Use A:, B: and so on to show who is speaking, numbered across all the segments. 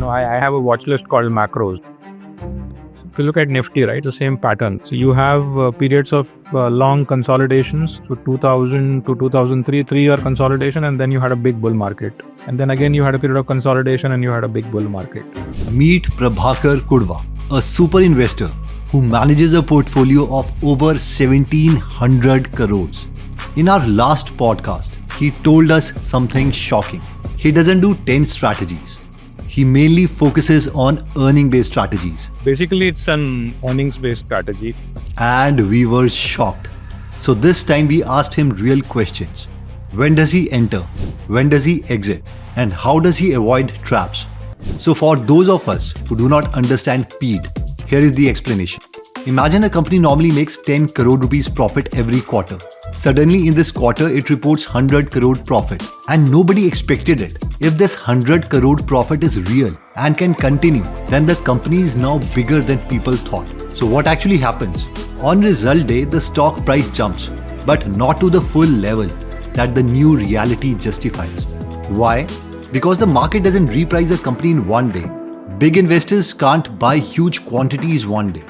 A: I have a watch list called macros. If you look at Nifty, right, the same pattern. So you have periods of long consolidations. So 2000 to 2003, 3-year consolidation, and then you had a big bull market. And then again, you had a period of consolidation and you had a big bull market.
B: Meet Prabhakar Kudva, a super investor who manages a portfolio of over 1700 crores. In our last podcast, he told us something shocking. He doesn't do 10 strategies. He mainly focuses on earning-based strategies.
A: Basically, it's an earnings-based strategy.
B: And we were shocked. So this time we asked him real questions. When does he enter? When does he exit? And how does he avoid traps? So for those of us who do not understand PEAD, here is the explanation. Imagine a company normally makes 10 crore rupees profit every quarter. Suddenly in this quarter, it reports 100 crore profit and nobody expected it. If this 100 crore profit is real and can continue, then the company is now bigger than people thought. So what actually happens? On result day, the stock price jumps, but not to the full level that the new reality justifies. Why? Because the market doesn't reprice a company in one day. Big investors can't buy huge quantities one day.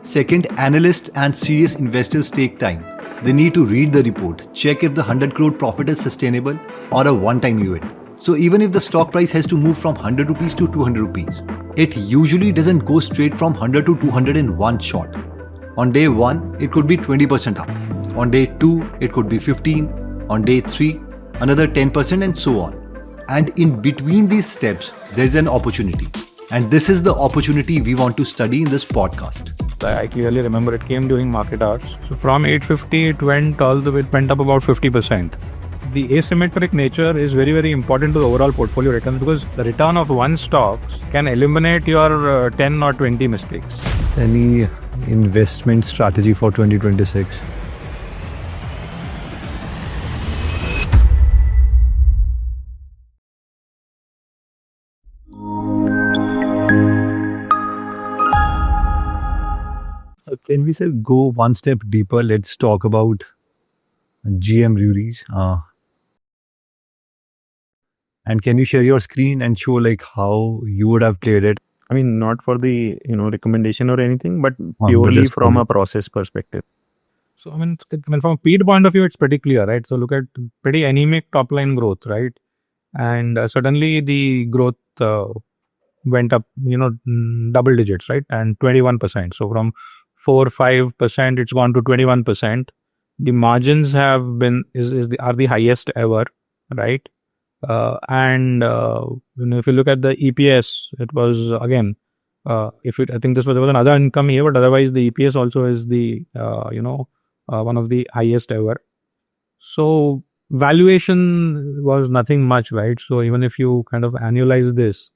B: Second, analysts and serious investors take time. They need to read the report, check if the 100 crore profit is sustainable or a one-time event. So even if the stock price has to move from 100 rupees to 200 rupees, it usually doesn't go straight from 100 to 200 in one shot. On day 1, it could be 20% up. On day 2, it could be 15. On day 3, another 10% and so on. And in between these steps, there's an opportunity. And this is the opportunity we want to study in this podcast.
A: I clearly remember it came during market hours. So from 850, it went up about 50%. The asymmetric nature is very, very important to the overall portfolio return because the return of one stocks can eliminate your 10 or 20 mistakes.
B: Any investment strategy for 2026? Can we say go one step deeper? Let's talk about GM release. And can you share your screen and show like how you would have played it?
A: I mean, not for the recommendation or anything, but purely from a process perspective. So I mean, from a PEAD point of view, it's pretty clear, right? So look at pretty anemic top line growth, right? And suddenly the growth went up, double digits, right? And 21%. So from 4-5%, it's gone to 21%. The margins have been are the highest ever, right? And if you look at the EPS, it was again, I think there was another income here, but otherwise the EPS also is the one of the highest ever. So valuation was nothing much, right? So even if you kind of annualize this,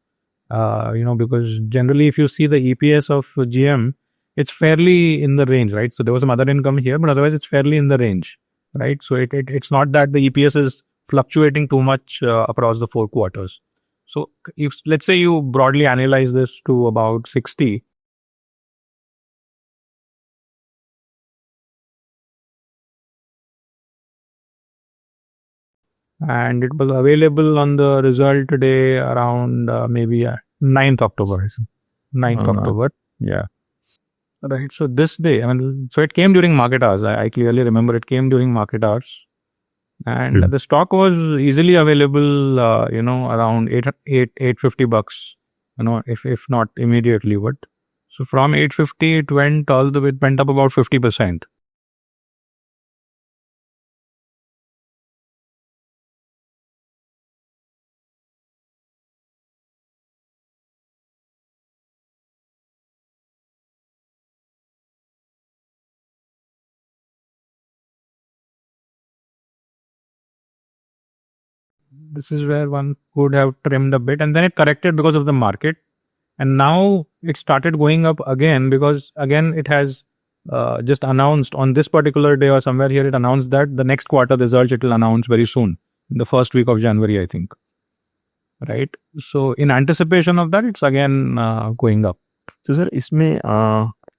A: because generally if you see the EPS of GM, it's fairly in the range, right? So there was some other income here, but otherwise it's fairly in the range, right? So it's not that the EPS is fluctuating too much across the 4 quarters. So if let's say you broadly analyze this to about 60, and it was available on the result day around maybe 9th October. 9th October. Yeah. Right. So this day, so it came during market hours. I clearly remember it came during market hours. And the stock was easily available, around $850, if not immediately. But so from 850, it went up about 50%. This is where one could have trimmed a bit, and then it corrected because of the market. And now it started going up again because again it has just announced on this particular day or somewhere here, it announced that the next quarter results it will announce very soon, in the first week of January, I think. Right. So in anticipation of that, it's again going up.
C: So sir,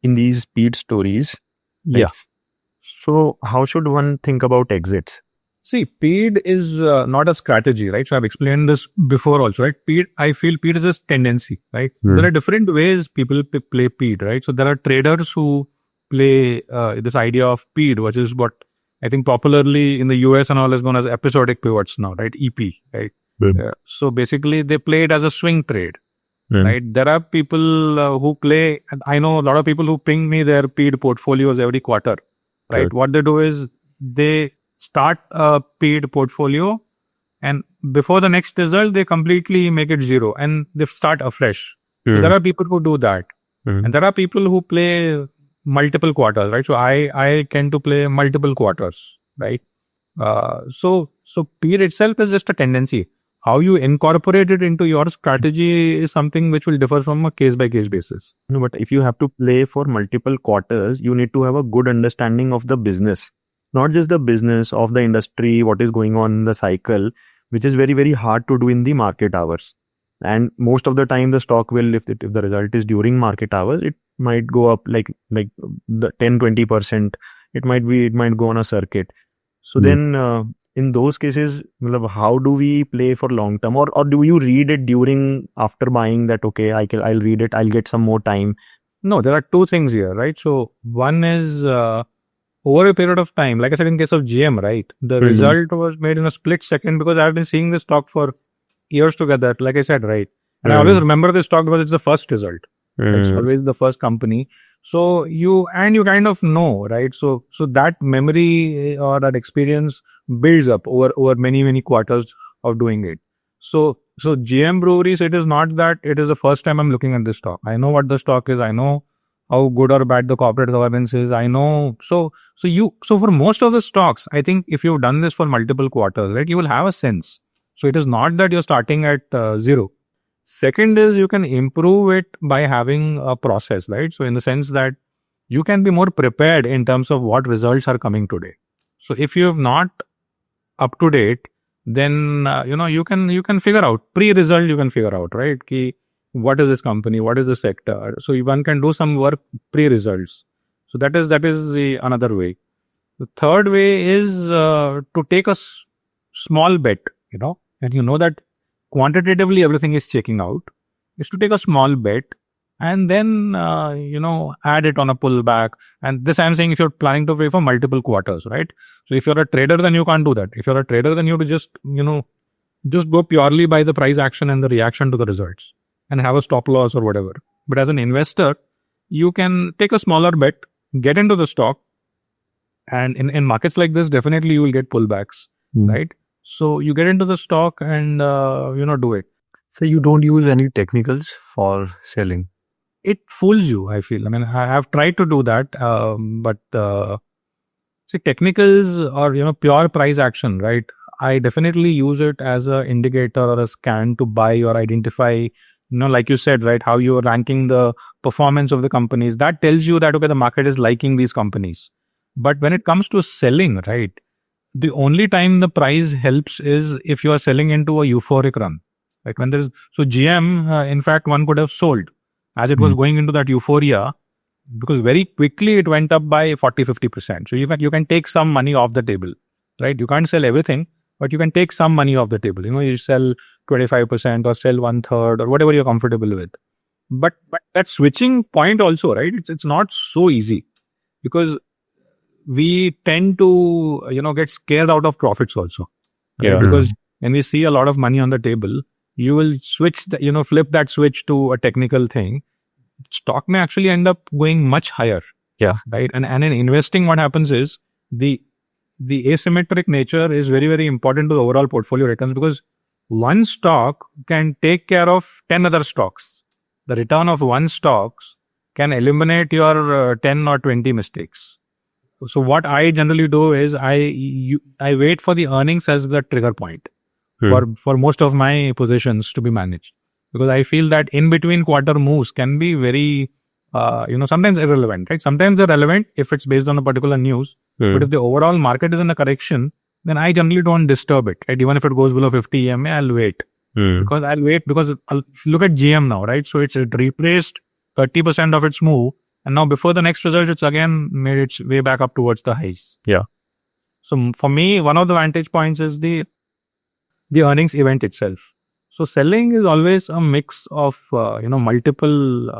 C: in these PEAD stories,
A: Yeah.
C: So how should one think about exits?
A: See, PEAD is not a strategy, right? So I've explained this before also, right? PEAD, I feel PEAD is a tendency, right? There are different ways people play PEAD, right? So there are traders who play this idea of PEAD, which is what I think popularly in the US and all is known as episodic pivots now, right? EP, right? So basically they play it as a swing trade, right? There are people who play, and I know a lot of people who ping me their PEAD portfolios every quarter, right? What they do is they start a paid portfolio and before the next result, they completely make it zero and they start afresh. So there are people who do that. And there are people who play multiple quarters, right? So I tend to play multiple quarters, right? So PEAD itself is just a tendency. How you incorporate it into your strategy is something which will differ from a case by case basis.
C: No, but if you have to play for multiple quarters, you need to have a good understanding of the business, not just the business of the industry, what is going on in the cycle, which is very, very hard to do in the market hours. And most of the time the stock will, if the result is during market hours, it might go up like the 10-20%. It might go on a circuit. So then in those cases, how do we play for long term, or do you read it after buying that, okay, I'll read it, I'll get some more time?
A: No, there are two things here, right? So one is over a period of time, like I said, in case of GM, right? The result was made in a split second because I've been seeing this stock for years together, like I said, right? And I always remember this stock because it's the first result. It's always the first company. So you kind of know, right? So that memory or that experience builds up over many, many quarters of doing it. So GM Breweries, it is not that it is the first time I'm looking at this stock. I know what the stock is. I know how good or bad the corporate governance is. I know. So for most of the stocks, I think if you've done this for multiple quarters, right, you will have a sense. So it is not that you're starting at zero. Second is you can improve it by having a process, right? So in the sense that you can be more prepared in terms of what results are coming today. So if you have not up to date, then you can figure out pre-result. You can figure out, right? What is this company? What is the sector? So one can do some work pre-results. So that is the another way. The third way is to take a small bet, and you know that quantitatively everything is checking out, is to take a small bet and then add it on a pullback. And this I'm saying if you're planning to play for multiple quarters, right? So if you're a trader, then you can't do that. If you're a trader, then you have to just go purely by the price action and the reaction to the results and have a stop loss or whatever. But as an investor, you can take a smaller bet, get into the stock, and in markets like this, definitely you will get pullbacks, right? So you get into the stock and do it.
B: So you don't use any technicals for selling?
A: It fools you, I feel. I mean, I have tried to do that, but see, technicals or pure price action, right? I definitely use it as an indicator or a scan to buy or identify. Like you said, right, how you are ranking the performance of the companies. That tells you that, okay, the market is liking these companies. But when it comes to selling, right, the only time the price helps is if you are selling into a euphoric run. Like when there's, so GM, in fact, one could have sold as it was going into that euphoria because very quickly it went up by 40-50%. So you can take some money off the table, right? You can't sell everything, but you can take some money off the table. You sell 25% or sell 1/3 or whatever you're comfortable with. But that switching point also, right? It's not so easy because we tend to, get scared out of profits also. Right? Because when we see a lot of money on the table, you will switch, flip that switch to a technical thing. Stock may actually end up going much higher.
C: Yeah.
A: Right. And in investing, what happens is the asymmetric nature is very, very important to the overall portfolio returns because one stock can take care of 10 other stocks. The return of one stocks can eliminate your 10 or 20 mistakes. So what I generally do is I wait for the earnings as the trigger point for most of my positions to be managed, because I feel that in between quarter moves can be very sometimes irrelevant, right? Sometimes they're relevant if it's based on a particular news, but if the overall market is in a correction, then I generally don't disturb it, right? Even if it goes below 50 EMA, I'll wait because I'll look at GM now, right? So it's replaced 30% of its move. And now before the next result, it's again made its way back up towards the highs.
C: Yeah.
A: So for me, one of the vantage points is the earnings event itself. So selling is always a mix of multiple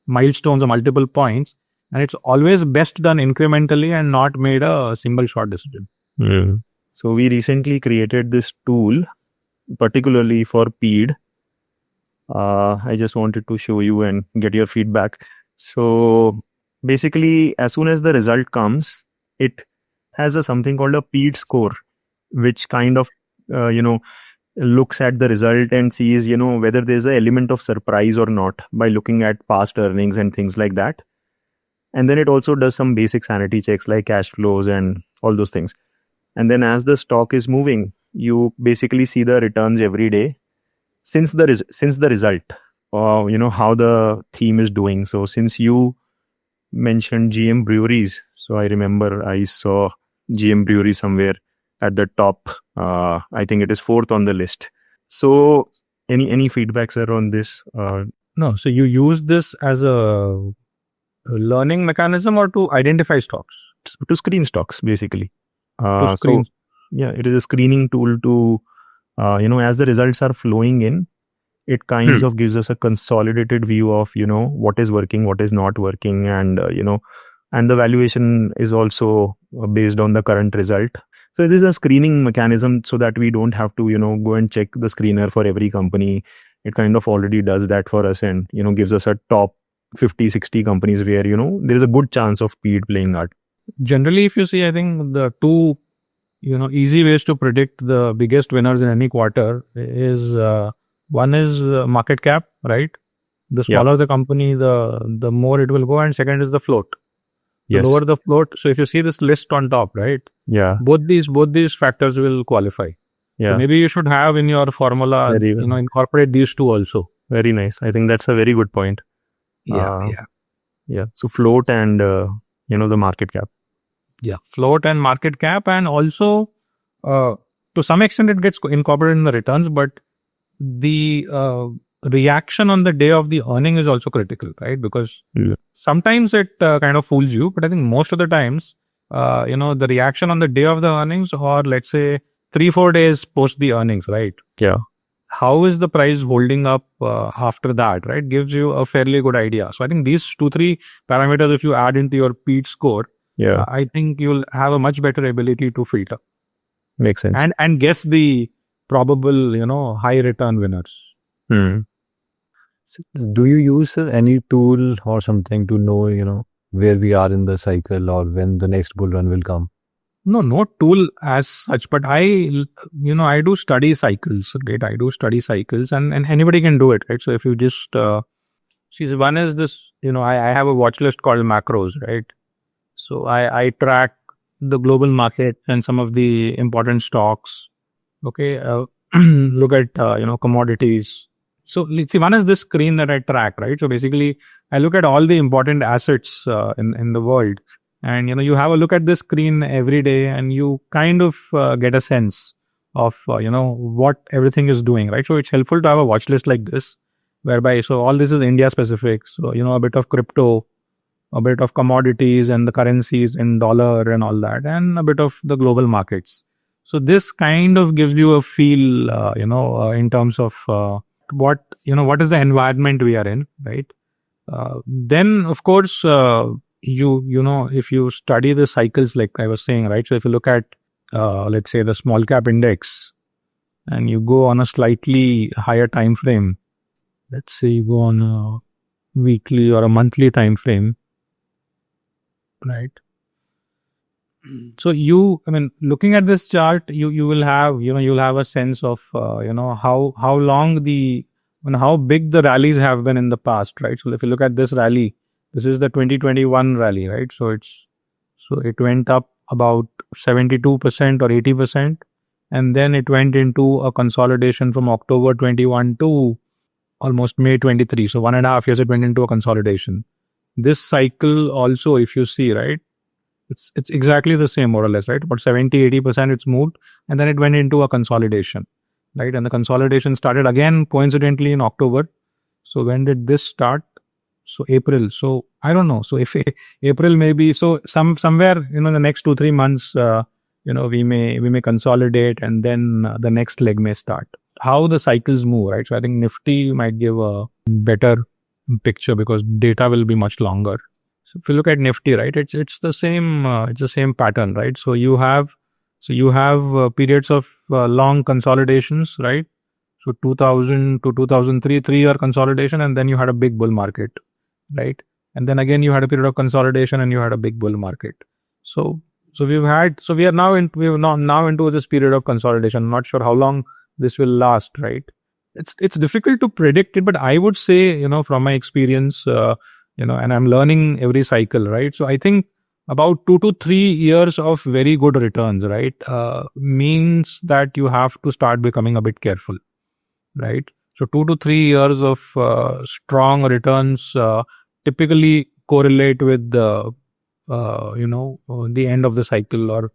A: milestones or multiple points, and it's always best done incrementally and not made a single shot decision.
C: So we recently created this tool particularly for PEAD. I just wanted to show you and get your feedback. So basically, as soon as the result comes, it has something called a PEAD score, which kind of looks at the result and sees whether there's an element of surprise or not by looking at past earnings and things like that. And then it also does some basic sanity checks like cash flows and all those things. And then as the stock is moving, you basically see the returns every day since the result, how the theme is doing. So since you mentioned GM breweries, so I remember I saw GM brewery somewhere at the top. I think it is 4th on the list. So any feedback, sir, on this?
A: No. So you use this as a learning mechanism or to identify stocks?
C: To screen stocks, basically.
A: To screen.
C: So, yeah, it is a screening tool to, as the results are flowing in, it kind of gives us a consolidated view of, what is working, what is not working. And, and the valuation is also based on the current result. So it is a screening mechanism so that we don't have to, go and check the screener for every company. It kind of already does that for us and, gives us a top 50, 60 companies where, there is a good chance of PEAD playing out.
A: Generally, if you see, I think the two, easy ways to predict the biggest winners in any quarter is one is market cap, right? The smaller the company, the more it will go. And second is the float. The lower the float. So if you see this list on top, right?
C: Yeah.
A: Both these factors will qualify.
C: Yeah.
A: So maybe you should have in your formula, incorporate these two also.
C: Very nice. I think that's a very good point.
A: Yeah.
C: So float and, the market cap.
A: Yeah. Float and market cap. And also, to some extent, it gets incorporated in the returns, but the reaction on the day of the earning is also critical, right? Because sometimes it kind of fools you, but I think most of the times, the reaction on the day of the earnings, or let's say 3-4 days post the earnings, right?
C: Yeah.
A: How is the price holding up after that, right? Gives you a fairly good idea. So I think these 2-3 parameters, if you add into your PEAD score, I think you'll have a much better ability to filter.
C: Makes sense.
A: And guess the probable, high return winners.
B: So do you use any tool or something to know, where we are in the cycle or when the next bull run will come?
A: No tool as such, but I do study cycles, right? I do study cycles and anybody can do it, right? So if you just, see, one is this, I have a watch list called macros, right? So I track the global market and some of the important stocks. Okay. Look at, commodities. So let's see, one is this screen that I track, right? So basically I look at all the important assets in the world. And, you have a look at this screen every day and you kind of get a sense of, what everything is doing, right? So it's helpful to have a watch list like this, whereby, so all this is India specific. So, a bit of crypto, a bit of commodities and the currencies in dollar and all that, and a bit of the global markets. So this kind of gives you a feel, in terms of what is the environment we are in, right? Then, of course, if you study the cycles, like I was saying, right? So if you look at, let's say the small cap index and you go on a slightly higher time frame, let's say you go on a weekly or a monthly time frame, right? So looking at this chart, you will have, you'll have a sense of, how long how big the rallies have been in the past, right? So if you look at this rally, this is the 2021 rally, right? So it went up about 72% or 80%, and then it went into a consolidation from October 21 to almost May 23. So 1.5 years it went into a consolidation. This cycle also, if you see, right, it's exactly the same more or less, right? About 70-80% it's moved, and then it went into a consolidation, right? And the consolidation started again coincidentally in October. So when did this start? So April. So I don't know. So if April maybe, so somewhere, in the next 2-3 months, we may consolidate, and then the next leg may start. How the cycles move, right? So I think Nifty might give a better picture because data will be much longer. So if you look at Nifty, right, it's the same pattern, right? So you have periods of long consolidations, right? So 2000 to 2003, 3-year consolidation, and then you had a big bull market, right? And then again you had a period of consolidation, and you had a big bull market. So we are now into this period of consolidation. I'm not sure how long this will last, right? It's difficult to predict it, but I would say, from my experience, and I'm learning every cycle, right? So I think about 2 to 3 years of very good returns, right, means that you have to start becoming a bit careful, right? So 2 to 3 years of strong returns typically correlate with the end of the cycle, or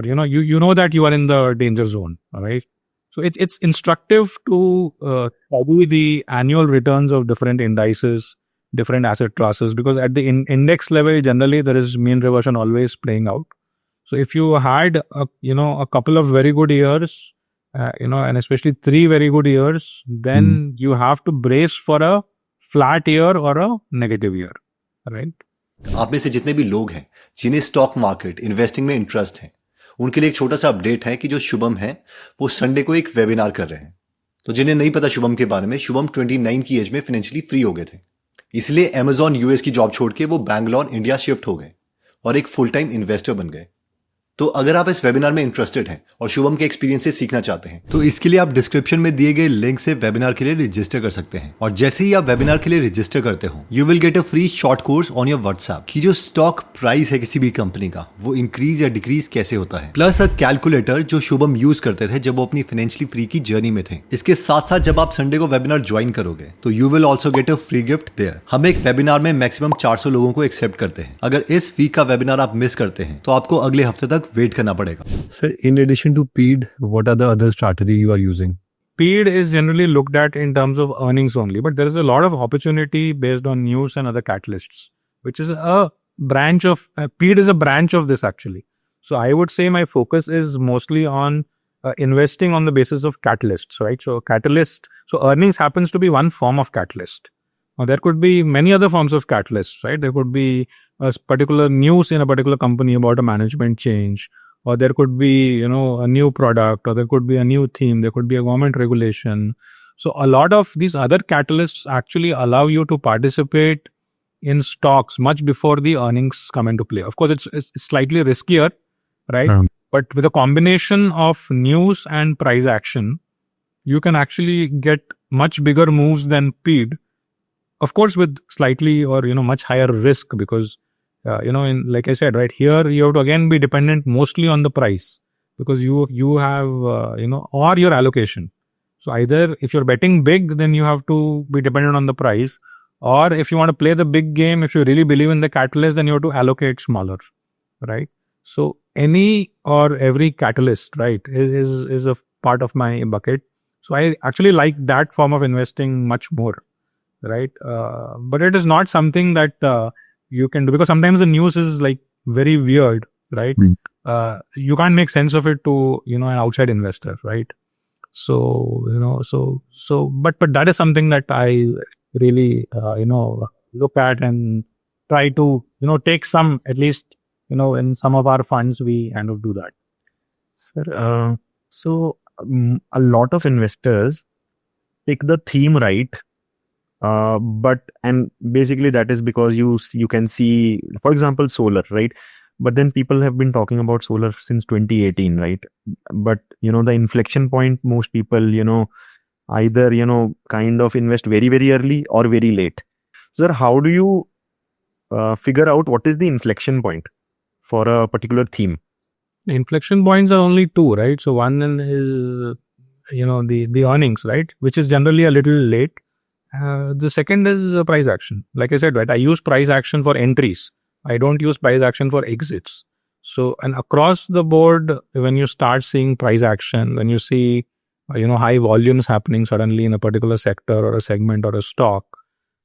A: that you are in the danger zone, all right? So it's instructive to study the annual returns of different indices, different asset classes, because at the index level, generally there is mean reversion always playing out. So if you had a couple of very good years, and especially 3 very good years, then you have to brace for a flat year or a negative year, right?
B: आप में से जितने भी लोग हैं जिन्हें stock market investing में interest है, उनके लिए एक छोटा सा अपडेट है कि जो शुभम है वो संडे को एक वेबिनार कर रहे हैं। तो जिन्हें नहीं पता शुभम के बारे में, शुभम 29 की एज में फाइनेंशियली फ्री हो गए थे, इसलिए अमेजॉन यूएस की जॉब छोड़ के वो बैंगलोर इंडिया शिफ्ट हो गए और एक फुल टाइम इन्वेस्टर बन गए। तो अगर आप इस वेबिनार में इंटरेस्टेड हैं और शुभम के एक्सपीरियंस से सीखना चाहते हैं, तो इसके लिए आप डिस्क्रिप्शन में दिए गए लिंक से वेबिनार के लिए रजिस्टर कर सकते हैं। और जैसे ही आप वेबिनार के लिए रजिस्टर करते हो, you will get a free short course on your WhatsApp कि जो स्टॉक प्राइस है किसी भी कंपनी का, वो इंक्रीज या डिक्रीज कैसे होता है, प्लस अ कैलकुलेटर जो शुभम यूज करते थे जब वो अपनी फाइनेंशियली फ्री की जर्नी में थे। इसके साथ साथ जब आप संडे को वेबिनार ज्वाइन करोगे तो you will also get a free gift there. हम एक वेबिनार में मैक्सिमम 400 लोगों को एक्सेप्ट करते हैं। अगर इस वीक का वेबिनार आप मिस करते हैं तो आपको अगले हफ्ते तक वेट करना पड़ेगा।
C: Sir, in addition to PEAD, what are the other strategy you are using?
A: PEAD is generally looked at in terms of earnings only, but there is a lot of opportunity based on news and other catalysts, which is a branch of PEAD is a branch of this actually. So I would say my focus is mostly on investing on the basis of catalysts, right? So earnings happens to be one form of catalyst. Now there could be many other forms of catalysts, right? There could be a particular news in a particular company about a management change, or there could be, a new product, or there could be a new theme, there could be a government regulation. So a lot of these other catalysts actually allow you to participate in stocks much before the earnings come into play. Of course, it's slightly riskier, right? But with a combination of news and price action, you can actually get much bigger moves than PEAD. Of course, with slightly or, much higher risk, because like I said, right here, you have to again be dependent mostly on the price, because you have, or your allocation. So either if you're betting big, then you have to be dependent on the price, or if you want to play the big game, if you really believe in the catalyst, then you have to allocate smaller, right? So any or every catalyst, right, is a part of my bucket. So I actually like that form of investing much more, right? But it is not something that you can do, because sometimes the news is like very weird, right? You can't make sense of it to, an outside investor, right? So, but that is something that I really, look at and try to, take some, at least, in some of our funds, we kind of do that.
C: Sir, so a lot of investors pick the theme right. And basically that is because you can see, for example, solar, right? But then people have been talking about solar since 2018, right? But, the inflection point, most people, either, kind of invest very, very early or very late. Sir, how do you figure out what is the inflection point for a particular theme?
A: The inflection points are only 2, right? So one is, the earnings, right? Which is generally a little late. The second is price action. Like I said, right, I use price action for entries. I don't use price action for exits. So, and across the board, when you start seeing price action, when you see, high volumes happening suddenly in a particular sector or a segment or a stock,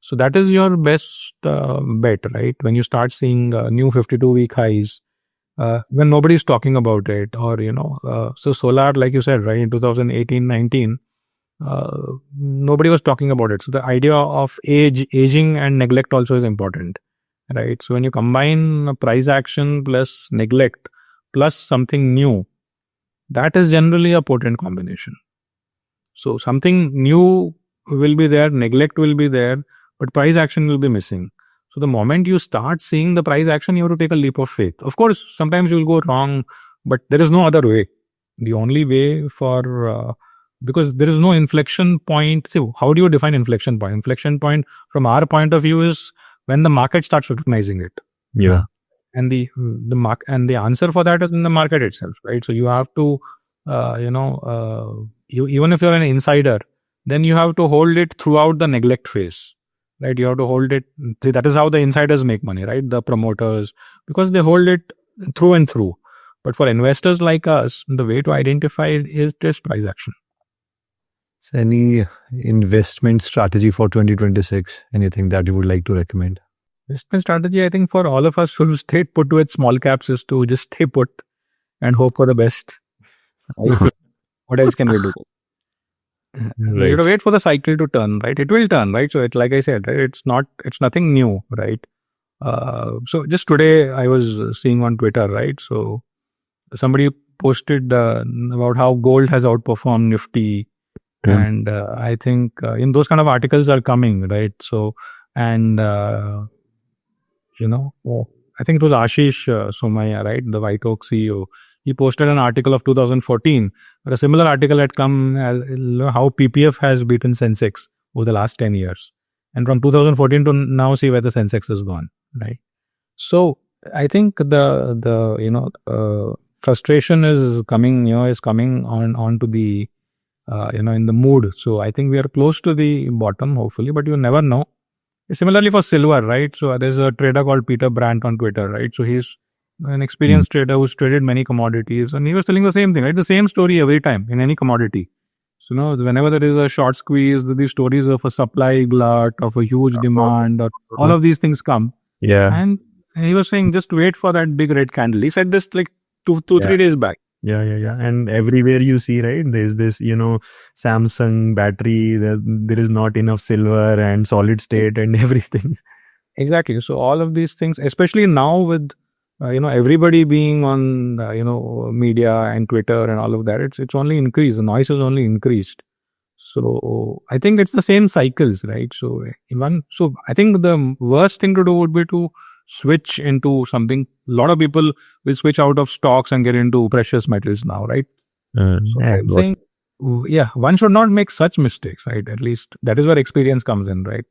A: So that is your best bet, right? When you start seeing new 52-week highs, when nobody's talking about it, or so solar, like you said, right, in 2018-19, nobody was talking about it. So the idea of aging and neglect also is important, right? So when you combine price action plus neglect plus something new, that is generally a potent combination. So something new will be there, neglect will be there, but price action will be missing. So the moment you start seeing the price action, you have to take a leap of faith. Of course, sometimes you will go wrong, but there is no other way. The only way for because there is no inflection point. See, how do you define inflection point? Inflection point from our point of view is when the market starts recognizing it.
C: Yeah.
A: And the answer for that is in the market itself, right? So you have to, even if you're an insider, then you have to hold it throughout the neglect phase, right? You have to hold it. See, that is how the insiders make money, right? The promoters, because they hold it through and through. But for investors like us, the way to identify it is just price action.
B: So any investment strategy for 2026? Anything that you would like to recommend?
A: Investment strategy, I think, for all of us who stay put with small caps is to just stay put and hope for the best. What else can we do?
C: Right.
A: You have to wait for the cycle to turn, right? It will turn, right? So it, like I said, right, it's nothing new, right? So just today I was seeing on Twitter, right? So somebody posted about how gold has outperformed Nifty.
C: Yeah.
A: And I think in those kind of articles are coming, right? So, and I think it was Ashish Somaya, right? The White Oak CEO. He posted an article of 2014, but a similar article had come how PPF has beaten Sensex over the last 10 years. And from 2014 to now, see where the Sensex has gone, right? So I think the frustration is coming on to the, in the mood. So I think we are close to the bottom, hopefully, but you never know. Similarly for silver, right? So there's a trader called Peter Brandt on Twitter, right? So he's an experienced trader who's traded many commodities, and he was telling the same thing, right? The same story every time in any commodity. So whenever there is a short squeeze, these stories of a supply glut, of a huge demand, or all of these things come.
C: Yeah.
A: And he was saying, just wait for that big red candle. He said this like 3 days back.
C: Yeah. And everywhere you see, right, there's this, Samsung battery, there is not enough silver and solid state and everything.
A: Exactly. So all of these things, especially now with, everybody being on, media and Twitter and all of that, it's only increased. The noise has only increased. So I think it's the same cycles, right? So I think the worst thing to do would be to switch into something. A lot of people will switch out of stocks and get into precious metals now, right? So I think, one should not make such mistakes, right? At least that is where experience comes in, right?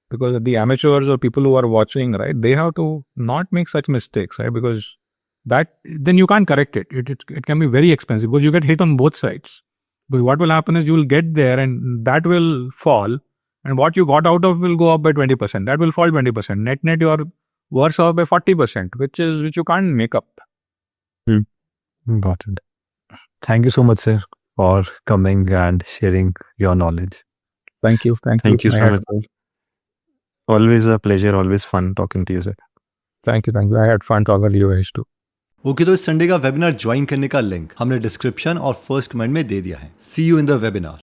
A: Because the amateurs or people who are watching, right, they have to not make such mistakes, right? Because then you can't correct it. It can be very expensive because you get hit on both sides. But what will happen is you will get there and that will fall, and what you got out of will go up by 20%. That will fall 20%. Net, you are worse off by 40%, which you can't make up.
B: Got it. Thank you so much, sir, for coming and sharing your knowledge.
A: Thank you.
C: Thank you so much. Always a pleasure, always fun talking to you, sir.
A: Thank you. I had fun talking to you guys too.
B: Okay तो इस Sunday का webinar join करने का link हमने description और first comment में दे दिया है. सी यू इन द वेबिनार.